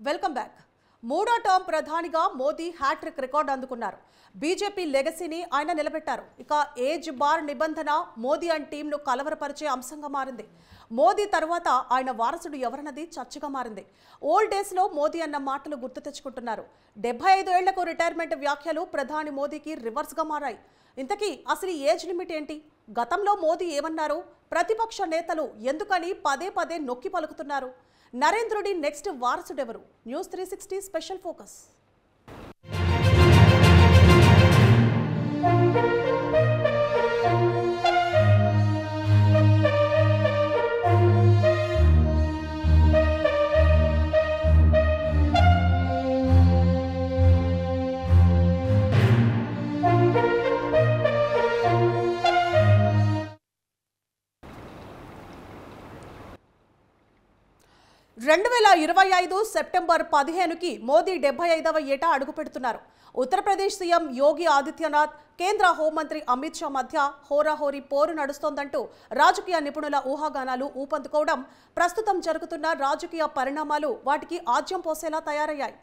Welcome back. మూడో term ప్రధానిగా Modi hat trick record అందుకున్నారు. బీజేపీ లెగసీని ఆయన నిలబెట్టారు. ఇక ఏజ్ బార్ నిబంధన మోదీ అండ్ టీంను కలవరపరిచే అంశంగా మారింది. మోదీ తర్వాత ఆయన వారసుడు ఎవరన్నది చర్చగా మారింది. ఓల్డ్ డేస్లో మోదీ అన్న మాటలు గుర్తు తెచ్చుకుంటున్నారు. 75 ఏళ్లకు రిటైర్మెంట్ వ్యాఖ్యలు ప్రధాని మోదీకి రివర్స్గా మారాయి. ఇంతకీ అసలు ఏజ్ లిమిట్ ఏంటి? గతంలో మోదీ ఏమన్నారు? ప్రతిపక్ష నేతలు ఎందుకని పదే పదే నొక్కి పలుకుతున్నారు? నరేంద్రుడి నెక్స్ట్ వారసుడెవరు? News 360 special focus. రెండు 2025 సెప్టెంబర్ 15కి మోదీ 75వ ఏట అడుగుపెడుతున్నారు. ఉత్తరప్రదేశ్ సీఎం యోగి ఆదిత్యనాథ్, కేంద్ర హోంమంత్రి అమిత్ షా మధ్య హోరాహోరీ పోరు నడుస్తోందంటూ రాజకీయ నిపుణుల ఊహాగానాలు ఊపందుకోవడం, ప్రస్తుతం జరుగుతున్న రాజకీయ పరిణామాలు వాటికి ఆజ్యం పోసేలా తయారయ్యాయి.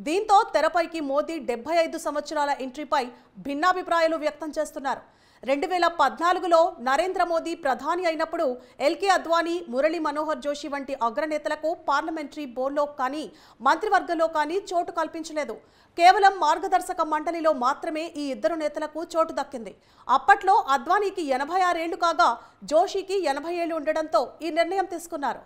దీంతో తెరపైకి మోదీ 75 సంవత్సరాల ఎంట్రీపై భిన్నాభిప్రాయాలు వ్యక్తం చేస్తున్నారు. 2014లో నరేంద్ర మోదీ ప్రధాని అయినప్పుడు ఎల్కే అద్వానీ, మురళీ మనోహర్ జోషి వంటి అగ్రనేతలకు పార్లమెంటరీ బోర్డులో కానీ మంత్రివర్గంలో కానీ చోటు కల్పించలేదు. కేవలం మార్గదర్శక మండలిలో మాత్రమే ఈ ఇద్దరు నేతలకు చోటు దక్కింది. అప్పట్లో అద్వానీకి 86 ఏళ్లు కాగా జోషికి 80 ఏళ్లు ఉండడంతో ఈ నిర్ణయం తీసుకున్నారు.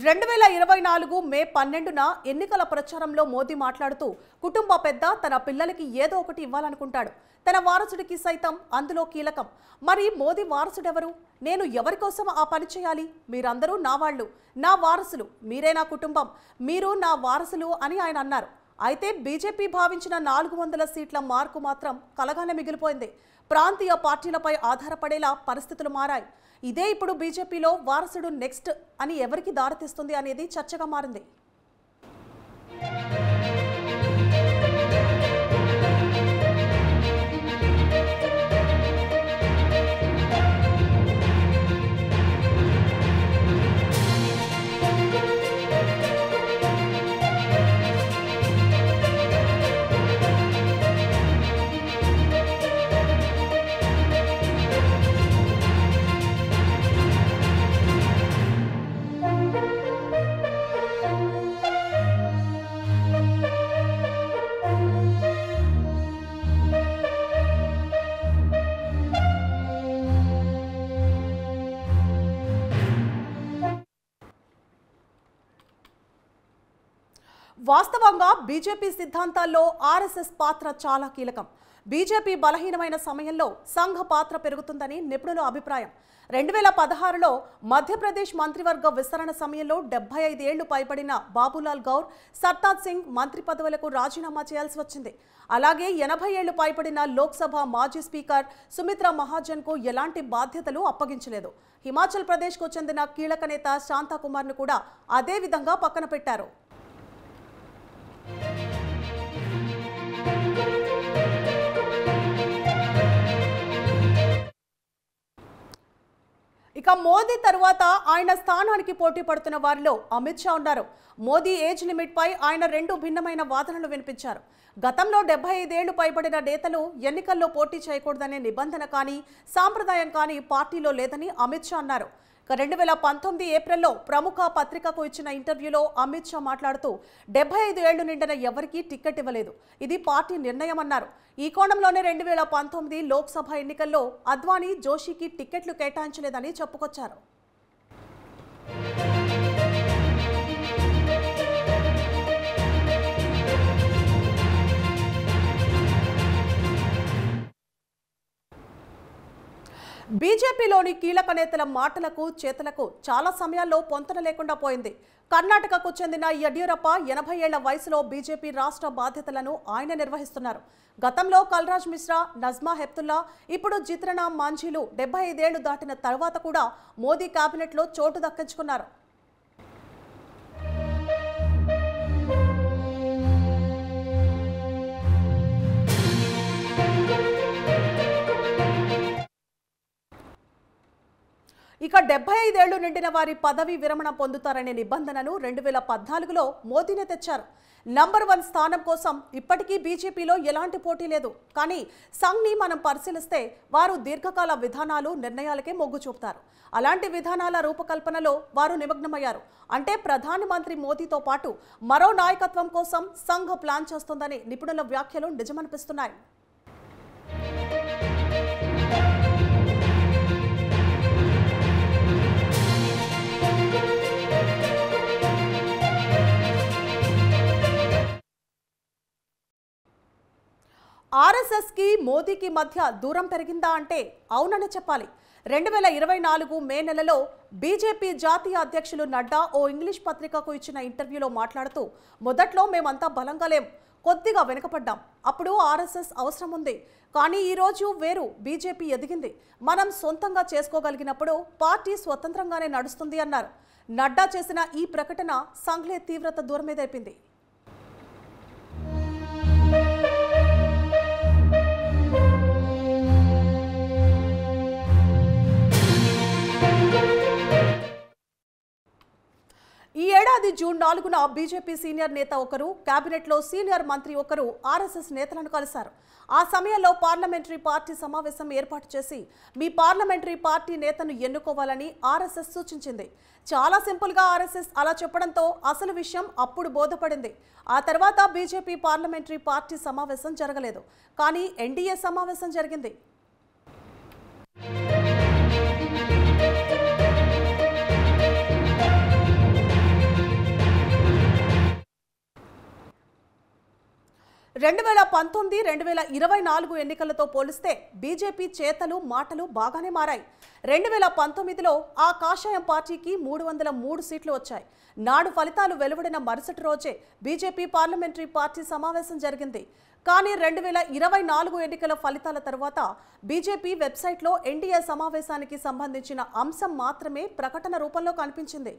రెండు 2024 మే 12న ఎన్నికల ప్రచారంలో మోదీ మాట్లాడుతూ, కుటుంబ పెద్ద తన పిల్లలకి ఏదో ఒకటి ఇవ్వాలనుకుంటాడు. తన వారసుడికి సైతం అందులో కీలకం. మరి మోదీ వారసుడెవరు? నేను ఎవరి కోసం ఆ పని చేయాలి? మీరందరూ నా వాళ్ళు, నా వారసులు, మీరే నా కుటుంబం, మీరు నా వారసులు అని ఆయన అన్నారు. అయితే బీజేపీ భావించిన 400 సీట్ల మార్కు మాత్రం కలగానే మిగిలిపోయింది. ప్రాంతీయ పార్టీలపై ఆధారపడేలా పరిస్థితులు మారాయి. ఇదే ఇప్పుడు బీజేపీలో వారసుడు నెక్స్ట్ అని ఎవరికి దారితీస్తుంది అనేది చర్చగా మారింది. వాస్తవంగా బీజేపీ సిద్ధాంతాల్లో ఆర్ఎస్ఎస్ పాత్ర చాలా కీలకం. బీజేపీ బలహీనమైన సమయంలో సంఘ పాత్ర పెరుగుతుందని నిపుణుల అభిప్రాయం. 2016లో మధ్యప్రదేశ్ మంత్రివర్గ విస్తరణ సమయంలో 75 ఏళ్లు పైబడిన బాబులాల్ గౌర్, సర్తాజ్ సింగ్ మంత్రి పదవులకు రాజీనామా చేయాల్సి వచ్చింది. అలాగే 80 ఏళ్లు పైబడిన లోక్సభ మాజీ స్పీకర్ సుమిత్రా మహాజన్కు ఎలాంటి బాధ్యతలు అప్పగించలేదు. హిమాచల్ ప్రదేశ్కు చెందిన కీలక నేత శాంతాకుమార్ను కూడా అదే విధంగా పక్కన పెట్టారు. ఇక మోదీ తరువాత ఆయన స్థానానికి పోటీ పడుతున్న వారిలో అమిత్ షా ఉన్నారు. మోదీ ఏజ్ లిమిట్ పై ఆయన 2 భిన్నమైన వాదనలు వినిపించారు. గతంలో 75 ఏళ్లు పైబడిన నేతలు ఎన్నికల్లో పోటీ చేయకూడదనే నిబంధన కానీ సాంప్రదాయం కానీ పార్టీలో లేదని అమిత్ షా అన్నారు. 2019 ఏప్రిల్లో ప్రముఖ పత్రికకు ఇచ్చిన ఇంటర్వ్యూలో అమిత్ షా మాట్లాడుతూ 75 ఏళ్లు నిండిన ఎవరికీ టికెట్ ఇవ్వలేదు, ఇది పార్టీ నిర్ణయం అన్నారు. ఈ కోణంలోనే 2019 లోక్సభ ఎన్నికల్లో అద్వానీ, జోషికి టికెట్లు కేటాయించలేదని చెప్పుకొచ్చారు. బీజేపీలోని కీలక నేతల మాటలకు చేతలకు చాలా సమయాల్లో పొంతన లేకుండా పోయింది. కర్ణాటకకు చెందిన యడ్యూరప్ప 80 ఏళ్ల వయసులో బీజేపీ రాష్ట్ర బాధ్యతలను ఆయన నిర్వహిస్తున్నారు. గతంలో కల్రాజ్ మిశ్రా, నజ్మా హెప్తుల్లా, ఇప్పుడు జిత్రణ మాంఝీలు 75 ఏళ్లు దాటిన తర్వాత కూడా మోదీ కేబినెట్లో చోటు దక్కించుకున్నారు. ఇక 75 ఏళ్లు నిండిన వారి పదవి విరమణ పొందుతారనే నిబంధనను 2014లో మోదీనే తెచ్చారు. నంబర్ 1 స్థానం కోసం ఇప్పటికీ బీజేపీలో ఎలాంటి పోటీ లేదు. కానీ సంఘ్ని మనం పరిశీలిస్తే వారు దీర్ఘకాల విధానాలు, నిర్ణయాలకే మొగ్గు చూపుతారు. అలాంటి విధానాల రూపకల్పనలో వారు నిమగ్నమయ్యారు. అంటే ప్రధానమంత్రి మోదీతో పాటు మరో నాయకత్వం కోసం సంఘ్ ప్లాన్ చేస్తుందని నిపుణుల వ్యాఖ్యలు నిజమనిపిస్తున్నాయి. ఆర్ఎస్ఎస్కి మోదీకి మధ్య దూరం పెరిగిందా అంటే అవునని చెప్పాలి. 2024 మే నెలలో బీజేపీ జాతీయ అధ్యక్షులు నడ్డా ఓ ఇంగ్లీష్ పత్రికకు ఇచ్చిన ఇంటర్వ్యూలో మాట్లాడుతూ, మొదట్లో మేమంతా బలంగా లేం, కొద్దిగా వెనుకపడ్డాం, అప్పుడు ఆర్ఎస్ఎస్ అవసరం ఉంది, కానీ ఈరోజు వేరు, బీజేపీ ఎదిగింది, మనం సొంతంగా చేసుకోగలిగినప్పుడు పార్టీ స్వతంత్రంగానే నడుస్తుంది అన్నారు. నడ్డా చేసిన ఈ ప్రకటన సంఘ్లే తీవ్రత దూరమేదైపోయింది. ఈ ఏడాది జూన్ 4న బీజేపీ సీనియర్ నేత ఒకరు, కేబినెట్లో సీనియర్ మంత్రి ఒకరు ఆర్ఎస్ఎస్ నేతలను కలిశారు. ఆ సమయంలో పార్లమెంటరీ పార్టీ సమావేశం ఏర్పాటు చేసి మీ పార్లమెంటరీ పార్టీ నేతను ఎన్నుకోవాలని ఆర్ఎస్ఎస్ సూచించింది. చాలా సింపుల్గా ఆర్ఎస్ఎస్ అలా చెప్పడంతో అసలు విషయం అప్పుడు బోధపడింది. ఆ తర్వాత బీజేపీ పార్లమెంటరీ పార్టీ సమావేశం జరగలేదు, కానీ ఎన్డీఏ సమావేశం జరిగింది. రెండు 2019-2024 ఎన్నికలతో పోలిస్తే బీజేపీ చేతలు, మాటలు బాగానే మారాయి. 2019లో ఆ కాషాయం పార్టీకి 303 సీట్లు వచ్చాయి. నాడు ఫలితాలు వెలువడిన మరుసటి రోజే బీజేపీ పార్లమెంటరీ పార్టీ సమావేశం జరిగింది. కానీ 2024 ఎన్నికల ఫలితాల తర్వాత బీజేపీ వెబ్సైట్లో ఎన్డీఏ సమావేశానికి సంబంధించిన అంశం మాత్రమే ప్రకటన రూపంలో కనిపించింది.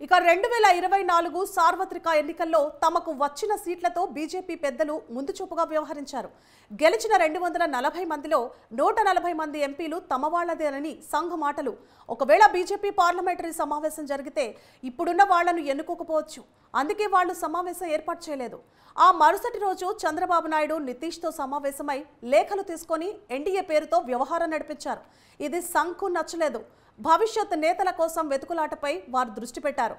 ఇక 2024 సార్వత్రిక ఎన్నికల్లో తమకు వచ్చిన సీట్లతో బీజేపీ పెద్దలు ముందు చూపుగా వ్యవహరించారు. గెలిచిన 240 మందిలో 140 మంది ఎంపీలు తమ వాళ్లదేనని సంఘ్ మాటలు. ఒకవేళ బీజేపీ పార్లమెంటరీ సమావేశం జరిగితే ఇప్పుడున్న వాళ్లను ఎన్నుకోకపోవచ్చు, అందుకే వాళ్లు సమావేశం ఏర్పాటు చేయలేదు. ఆ మరుసటి రోజు చంద్రబాబు నాయుడు నితీష్తో సమావేశమై లేఖలు తీసుకొని ఎన్డీఏ పేరుతో వ్యవహారం నడిపించారు. ఇది సంఘ్కు నచ్చలేదు. భవిష్యత్ నేతల కోసం వెతుకులాటపై వారు దృష్టి పెట్టారు.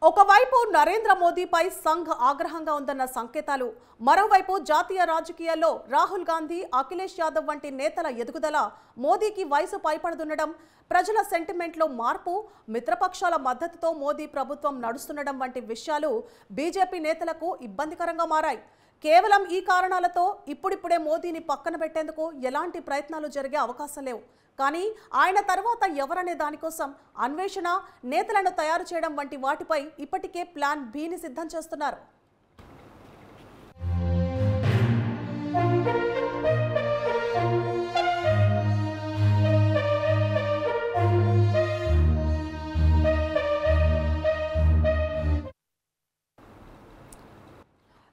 ఒకవైపు నరేంద్ర మోదీపై సంఘ్ ఆగ్రహంగా ఉందన్న సంకేతాలు, మరోవైపు జాతీయ రాజకీయాల్లో రాహుల్ గాంధీ, అఖిలేష్ యాదవ్ వంటి నేతల ఎదుగుదల, మోదీకి వయసు పైపడుతుండడం, ప్రజల సెంటిమెంట్లో మార్పు, మిత్రపక్షాల మద్దతుతో మోదీ ప్రభుత్వం నడుస్తుండడం వంటి విషయాలు బీజేపీ నేతలకు ఇబ్బందికరంగా మారాయి. కేవలం ఈ కారణాలతో ఇప్పుడిప్పుడే మోదీని పక్కన పెట్టేందుకు ఎలాంటి ప్రయత్నాలు జరిగే అవకాశం లేవు. కానీ ఆయన తర్వాత ఎవరనే దానికోసం అన్వేషణ, నేతలను తయారు చేయడం వంటి వాటిపై ఇప్పటికే ప్లాన్ బిని సిద్ధం చేస్తున్నారు.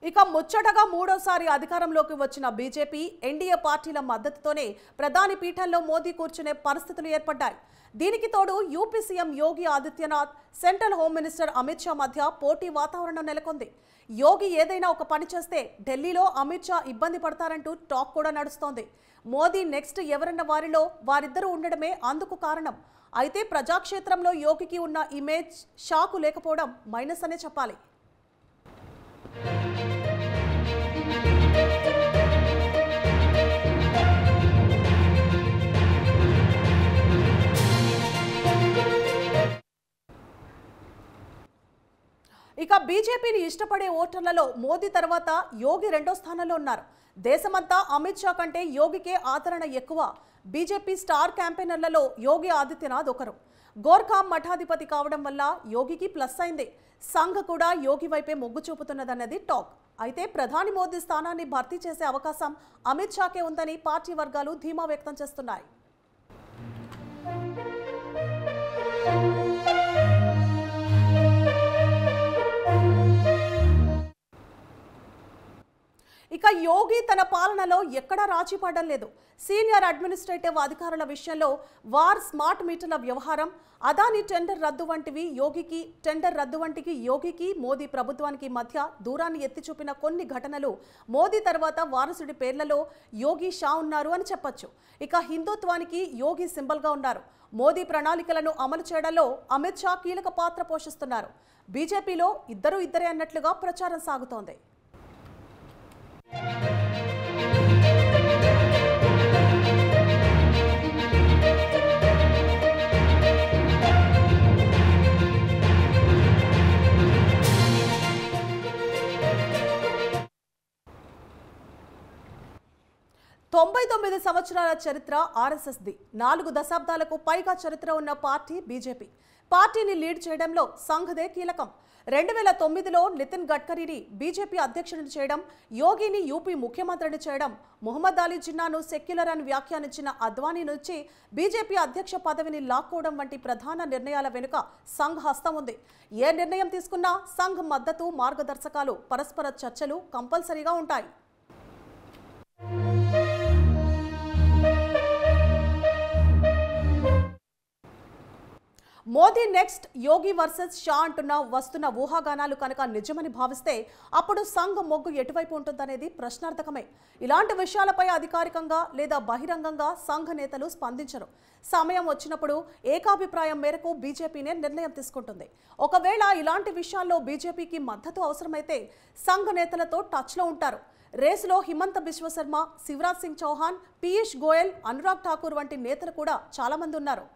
ఇక ముచ్చటగా మూడోసారి అధికారంలోకి వచ్చిన బీజేపీ ఎన్డీఏ పార్టీల మద్దతుతోనే ప్రధాని పీఠంలో మోదీ కూర్చునే పరిస్థితులు ఏర్పడ్డాయి. దీనికి తోడు UP CM Yogi Adityanath, central home minister Amit Shah మధ్య పోటీ వాతావరణం నెలకొంది. యోగి ఏదైనా ఒక పని చేస్తే ఢిల్లీలో అమిత్ షా ఇబ్బంది పడతారంటూ టాక్ కూడా నడుస్తోంది. మోదీ నెక్స్ట్ ఎవరన్న వారిలో వారిద్దరూ ఉండడమే అందుకు కారణం. అయితే ప్రజాక్షేత్రంలో యోగికి ఉన్న ఇమేజ్ షాకు లేకపోవడం మైనస్ అనే చెప్పాలి. ఇక బీజేపీని ఇష్టపడే ఓటర్లలో మోదీ తర్వాత యోగి రెండో స్థానంలో ఉన్నారు. దేశమంతా అమిత్ షా కంటే యోగికే ఆదరణ ఎక్కువ. బీజేపీ స్టార్ క్యాంపెయినర్లలో యోగి ఆదిత్యనాథ్ ఒకరు. గోర్ఖా మఠాధిపతి కావడం వల్ల యోగికి ప్లస్ అయింది. సంఘ్ కూడా యోగి వైపే మొగ్గు చూపుతున్నదన్నది టాక్. అయితే ప్రధాని మోదీ స్థానాన్ని భర్తీ చేసే అవకాశం అమిత్ షాకే ఉందని పార్టీ వర్గాలు ధీమా వ్యక్తం చేస్తున్నాయి. ఇక యోగి తన పాలనలో ఎక్కడా రాజీ పడడం లేదు. సీనియర్ అడ్మినిస్ట్రేటివ్ అధికారుల విషయంలో వార్, స్మార్ట్ మీటర్ల వ్యవహారం, అదాని టెండర్ రద్దు వంటికి యోగికి మోదీ ప్రభుత్వానికి మధ్య దూరాన్ని ఎత్తి చూపిన కొన్ని ఘటనలు మోదీ తర్వాత వారసుడి పేర్లలో యోగి షా ఉన్నారు అని చెప్పొచ్చు. ఇక హిందుత్వానికి యోగి సింబల్గా ఉన్నారు. మోదీ ప్రణాళికలను అమలు చేయడంలో అమిత్ షా కీలక పాత్ర పోషిస్తున్నారు. బీజేపీలో ఇద్దరే అన్నట్లుగా ప్రచారం సాగుతోంది. తొంభై 9 సంవత్సరాల చరిత్ర ఆర్ఎస్ఎస్ది. 4 దశాబ్దాలకు పైగా చరిత్ర ఉన్న పార్టీ బీజేపీ. పార్టీని లీడ్ చేయడంలో సంఘదే కీలకం. 2009లో నితిన్ గడ్కరీని బీజేపీ అధ్యక్షుడిని చేయడం, యోగిని యూపీ ముఖ్యమంత్రిని చేయడం, మొహమ్మద్ అలీ జిన్నాను సెక్యులర్ అని వ్యాఖ్యానించిన అద్వానీ నుంచి బీజేపీ అధ్యక్ష పదవిని లాక్కోవడం వంటి ప్రధాన నిర్ణయాల వెనుక సంఘ్ హస్తం ఉంది. ఏ నిర్ణయం తీసుకున్నా సంఘ్ మద్దతు, మార్గదర్శకాలు, పరస్పర చర్చలు కంపల్సరీగా ఉంటాయి. మోదీ నెక్స్ట్, యోగి వర్సెస్ షా అంటున్న వస్తున్న ఊహాగానాలు కనుక నిజమని భావిస్తే అప్పుడు సంఘ్ మొగ్గు ఎటువైపు ఉంటుందనేది ప్రశ్నార్థకమే. ఇలాంటి విషయాలపై అధికారికంగా లేదా బహిరంగంగా సంఘ్ నేతలు స్పందించరు. సమయం వచ్చినప్పుడు ఏకాభిప్రాయం మేరకు బీజేపీనే నిర్ణయం తీసుకుంటుంది. ఒకవేళ ఇలాంటి విషయాల్లో బీజేపీకి మద్దతు అవసరమైతే సంఘ్ నేతలతో టచ్లో ఉంటారు. రేసులో హిమంత బిశ్వశర్మ, శివరాజ్ సింగ్ చౌహాన్, పీయూష్ గోయల్, అనురాగ్ ఠాకూర్ వంటి నేతలు కూడా చాలా మంది ఉన్నారు.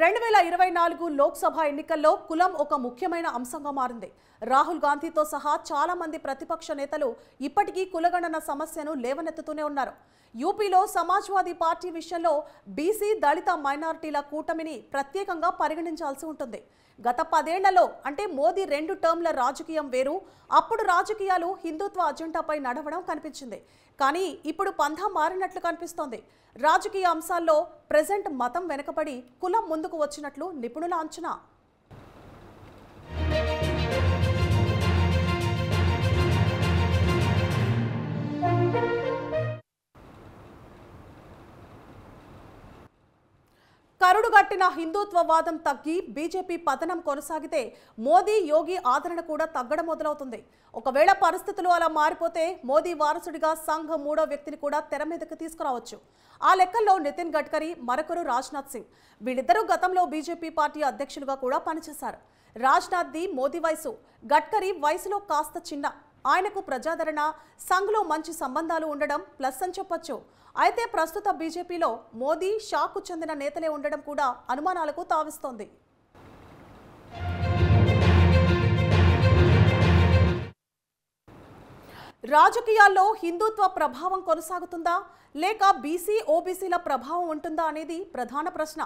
2024 లోక్సభ ఎన్నికల్లో కులం ఒక ముఖ్యమైన అంశంగా మారింది. రాహుల్ గాంధీతో సహా చాలా మంది ప్రతిపక్ష నేతలు ఇప్పటికీ కులగణన సమస్యను లేవనెత్తుతూనే ఉన్నారు. యూపీలో సమాజ్వాదీ పార్టీ విషయంలో బీసీ, దళిత, మైనారిటీల కూటమిని ప్రత్యేకంగా పరిగణించాల్సి ఉంటుంది. గత 10 ఏళ్లలో అంటే మోదీ 2 టర్మ్ల రాజకీయం వేరు. అప్పుడు రాజకీయాలు హిందుత్వ అజెండాపై నడవడం కనిపించింది. కానీ ఇప్పుడు పంథా మారినట్లు కనిపిస్తోంది. రాజకీయ అంశాల్లో ప్రెజెంట్ మతం వెనుకబడి కులం ముందుకు వచ్చినట్లు నిపుణుల అంచనా. కరుడుగట్టిన హిందుత్వవాదం తగ్గి బీజేపీ పతనం కొనసాగితే మోదీ, యోగి ఆదరణ కూడా తగ్గడం మొదలవుతుంది. ఒకవేళ పరిస్థితులు అలా మారిపోతే మోదీ వారసుడిగా సంఘ్ 3వ వ్యక్తిని కూడా తెర మీదకి తీసుకురావచ్చు. ఆ లెక్కల్లో నితిన్ గడ్కరీ, మరొకరు రాజ్నాథ్ సింగ్. వీళ్ళిద్దరూ గతంలో బీజేపీ పార్టీ అధ్యక్షులుగా కూడా పనిచేశారు. రాజ్నాథ్ది మోదీ వయసు, గడ్కరీ వయసులో కాస్త చిన్న. ఆయనకు ప్రజాదరణ, సంఘ్లో మంచి సంబంధాలు ఉండడం ప్లస్ అని చెప్పొచ్చు. అయితే ప్రస్తుత బీజేపీలో మోదీ, షాకు చెందిన నేతలే ఉండడం కూడా అనుమానాలకు తావిస్తోంది. రాజకీయాల్లో హిందుత్వ ప్రభావం కొనసాగుతుందా లేక బీసీ, ఓబీసీల ప్రభావం ఉంటుందా అనేది ప్రధాన ప్రశ్న.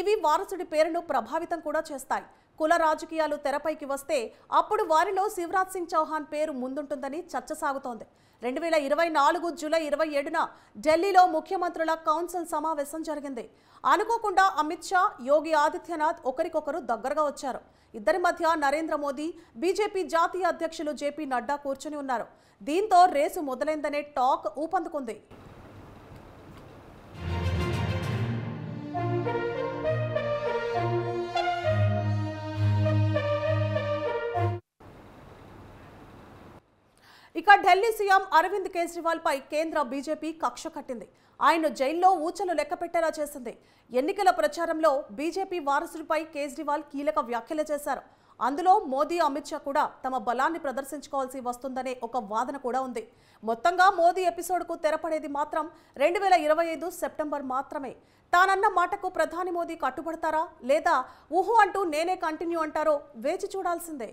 ఇవి వారసుడి పేరును ప్రభావితం కూడా చేస్తాయి. కుల రాజకీయాలు తెరపైకి వస్తే అప్పుడు వారిలో శివరాజ్ సింగ్ చౌహాన్ పేరు ముందుంటుందని చర్చ సాగుతోంది. 2024 జూలై 27న ఢిల్లీలో ముఖ్యమంత్రుల కౌన్సిల్ సమావేశం జరిగింది. అనుకోకుండా అమిత్ షా, యోగి ఆదిత్యనాథ్ ఒకరికొకరు దగ్గరగా వచ్చారు. ఇద్దరి మధ్య నరేంద్ర మోదీ, బీజేపీ జాతీయ అధ్యక్షులు జేపీ నడ్డా కూర్చుని ఉన్నారు. దీంతో రేసు మొదలైందనే టాక్ ఊపందుకుంది. ఇక ఢిల్లీ సీఎం అరవింద్ కేజ్రీవాల్ పై కేంద్ర బీజేపీ కక్ష కట్టింది. ఆయన జైల్లో ఊచలు లెక్కపెట్టేలా చేసింది. ఎన్నికల ప్రచారంలో బీజేపీ వారసుడిపై కేజ్రీవాల్ కీలక వ్యాఖ్యలు చేశారు. అందులో మోదీ, అమిత్ షా కూడా తమ బలాన్ని ప్రదర్శించుకోవాల్సి వస్తుందనే ఒక వాదన కూడా ఉంది. మొత్తంగా మోదీ ఎపిసోడ్కు తెరపడేది మాత్రం 2025 సెప్టెంబర్ మాత్రమే. తానన్న మాటకు ప్రధాని మోదీ కట్టుబడతారా లేదా ఊహు అంటూ నేనే కంటిన్యూ అంటారో వేచి చూడాల్సిందే.